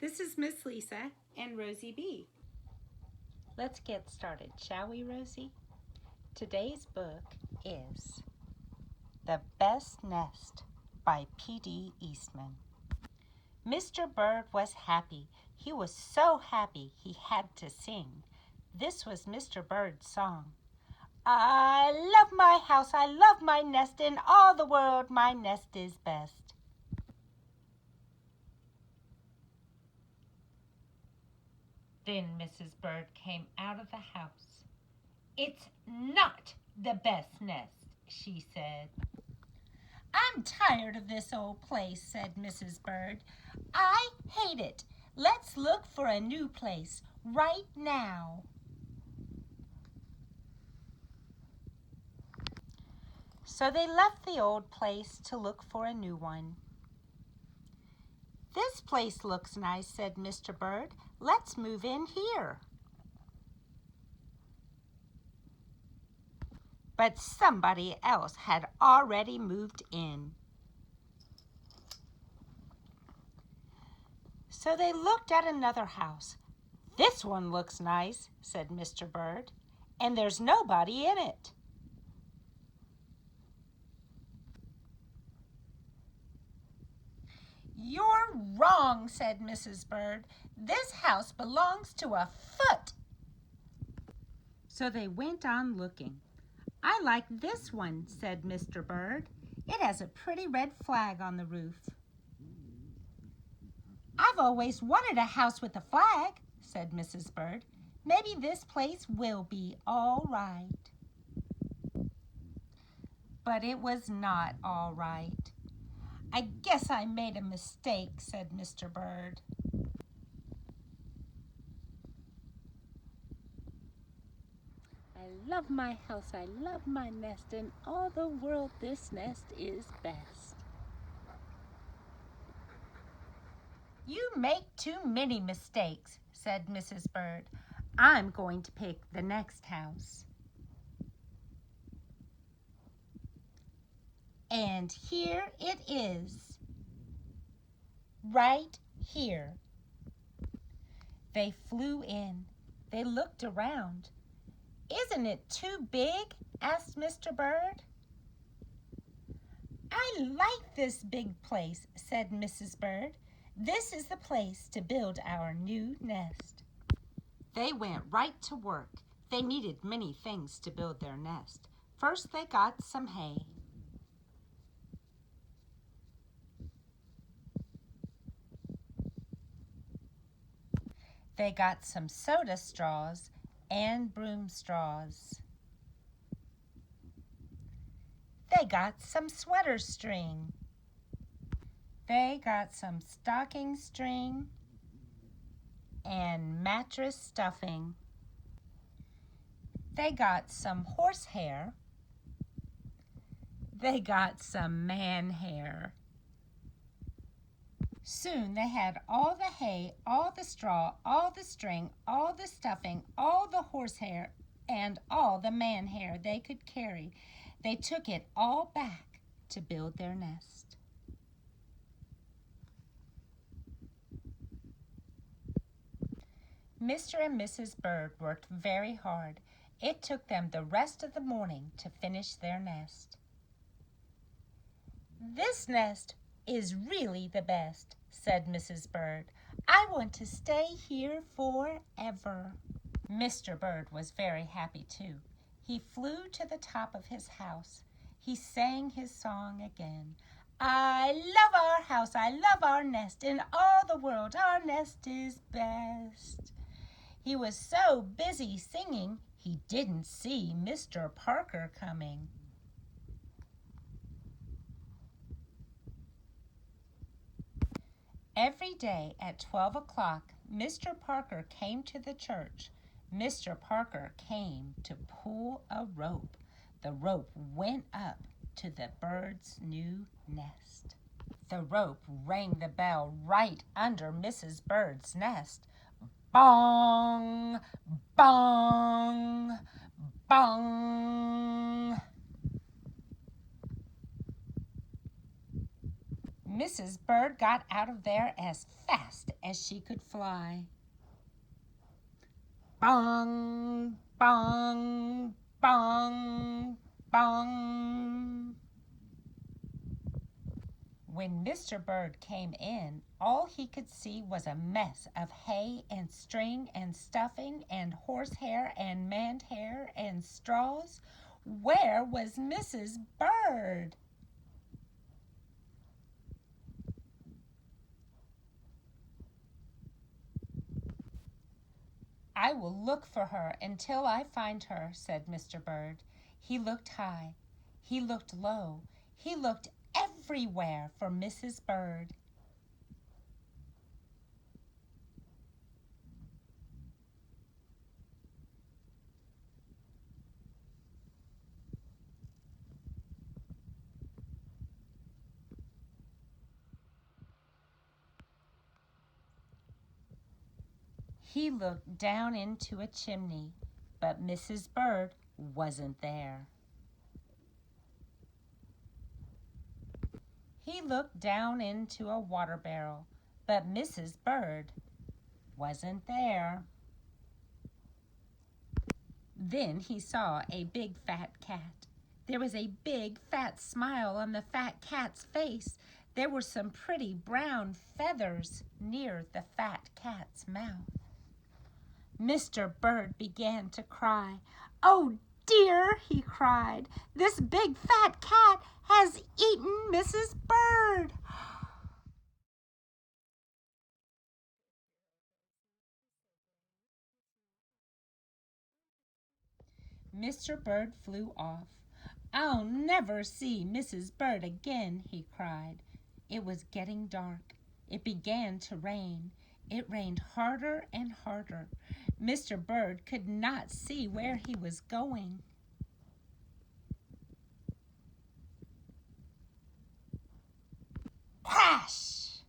This is Miss Lisa and Rosie B. Let's get started, shall we, Rosie? Today's book is The Best Nest by P.D. Eastman. Mr. Bird was happy. He was so happy he had to sing. This was Mr. Bird's song. I love my house, I love my nest, in all the world my nest is best. Then Mrs. Bird came out of the house. "It's not the best nest," she said. "I'm tired of this old place," said Mrs. Bird. "I hate it. Let's look for a new place right now." So they left the old place to look for a new one. "This place looks nice," said Mr. Bird. "Let's move in here." But somebody else had already moved in. So they looked at another house. "This one looks nice," said Mr. Bird, "and there's nobody in it." "You're wrong," said Mrs. Bird. "This house belongs to a foot." So they went on looking. "I like this one," said Mr. Bird. "It has a pretty red flag on the roof." "I've always wanted a house with a flag," said Mrs. Bird. "Maybe this place will be all right." But it was not all right. "I guess I made a mistake," said Mr. Bird. "I love my house, I love my nest, in all the world this nest is best." "You make too many mistakes," said Mrs. Bird. "I'm going to pick the next house." And here it is, right here. They flew in. They looked around. "Isn't it too big?" asked Mr. Bird. "I like this big place," said Mrs. Bird. "This is the place to build our new nest." They went right to work. They needed many things to build their nest. First, they got some hay. They got some soda straws and broom straws. They got some sweater string. They got some stocking string and mattress stuffing. They got some horsehair. They got some man hair. Soon they had all the hay, all the straw, all the string, all the stuffing, all the horsehair, and all the man hair they could carry. They took it all back to build their nest. Mr. and Mrs. Bird worked very hard. It took them the rest of the morning to finish their nest. "This nest is really the best," said Mrs. Bird. "I want to stay here forever." Mr. Bird was very happy too. He flew to the top of his house. He sang his song again. "I love our house, I love our nest, in all the world our nest is best." He was so busy singing, he didn't see Mr. Parker coming. Every day at 12 o'clock, Mr. Parker came to the church. Mr. Parker came to pull a rope. The rope went up to the bird's new nest. The rope rang the bell right under Mrs. Bird's nest. Bong! Bong! Bong! Mrs. Bird got out of there as fast as she could fly. Bong, bong, bong, bong. When Mr. Bird came in, all he could see was a mess of hay and string and stuffing and horsehair and man hair and straws. Where was Mrs. Bird? I will look for her until I find her, said Mr. Bird. He looked high. He looked low. He looked everywhere for Mrs. Bird. He looked down into a chimney, but Mrs. Bird wasn't there. He looked down into a water barrel, but Mrs. Bird wasn't there. Then he saw a big fat cat. There was a big fat smile on the fat cat's face. There were some pretty brown feathers near the fat cat's mouth. Mr. Bird began to cry. "Oh dear," he cried, "this big fat cat has eaten Mrs. Bird." Mr. Bird flew off. "I'll never see Mrs. Bird again," he cried. It was getting dark. It began to rain. It rained harder and harder. Mr. Bird could not see where he was going. Crash!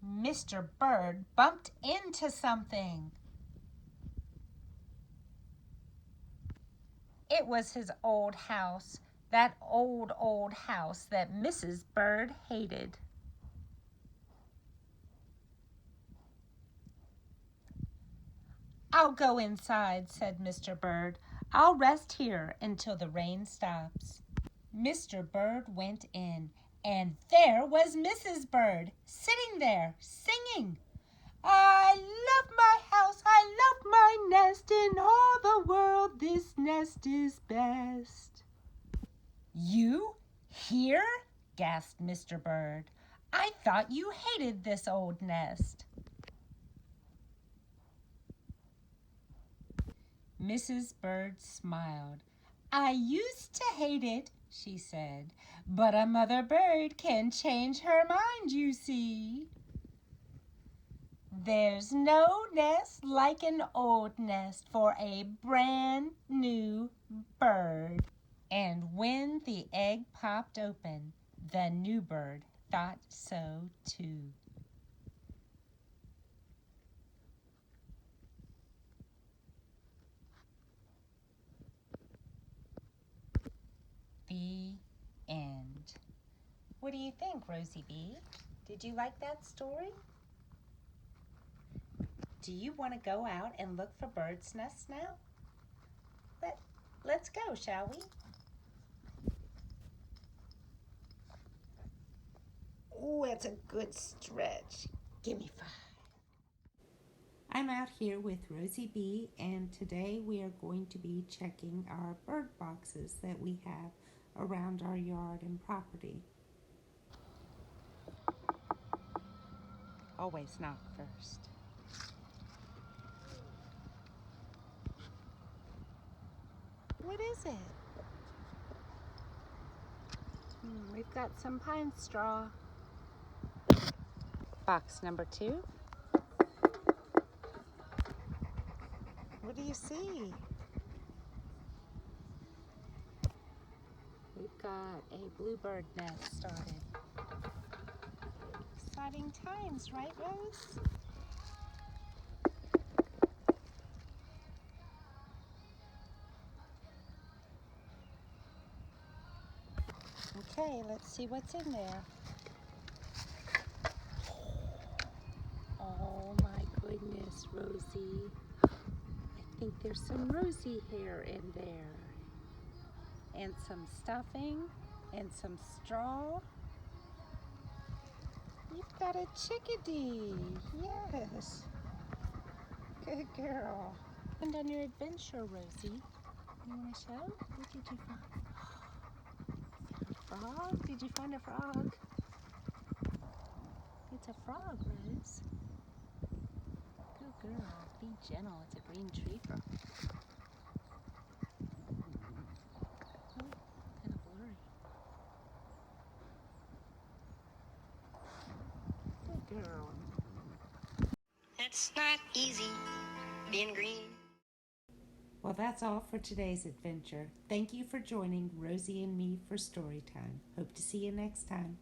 Mr. Bird bumped into something. It was his old house, that old house that Mrs. Bird hated. "I'll go inside," said Mr. Bird. "I'll rest here until the rain stops." Mr. Bird went in, and there was Mrs. Bird sitting there singing. "I love my house, I love my nest, in all the world this nest is best." "You here?" gasped Mr. Bird. "I thought you hated this old nest." Mrs. Bird smiled. "I used to hate it," she said, "but a mother bird can change her mind, you see. There's no nest like an old nest for a brand new bird." And when the egg popped open, the new bird thought so too. The end. What do you think, Rosie B? Did you like that story? Do you want to go out and look for birds' nests now? Let's go, shall we? Oh, that's a good stretch. Give me 5. I'm out here with Rosie B, and today we are going to be checking our bird boxes that we have around our yard and property. Always knock first. What is it? We've got some pine straw. Box number 2. What do you see? We've got a bluebird nest started. Exciting times, right, Rose? Okay, let's see what's in there. Rosie. I think there's some Rosie hair in there. And some stuffing and some straw. You've got a chickadee. Yes. Good girl. And on your adventure, Rosie. You want to show? What did you find? Frog? Did you find a frog? It's a frog, Rose. Good girl. Be gentle. It's a green tree frog. Oh, kind of blurry. Good girl. It's not easy being green. Well, that's all for today's adventure. Thank you for joining Rosie and me for Storytime. Hope to see you next time.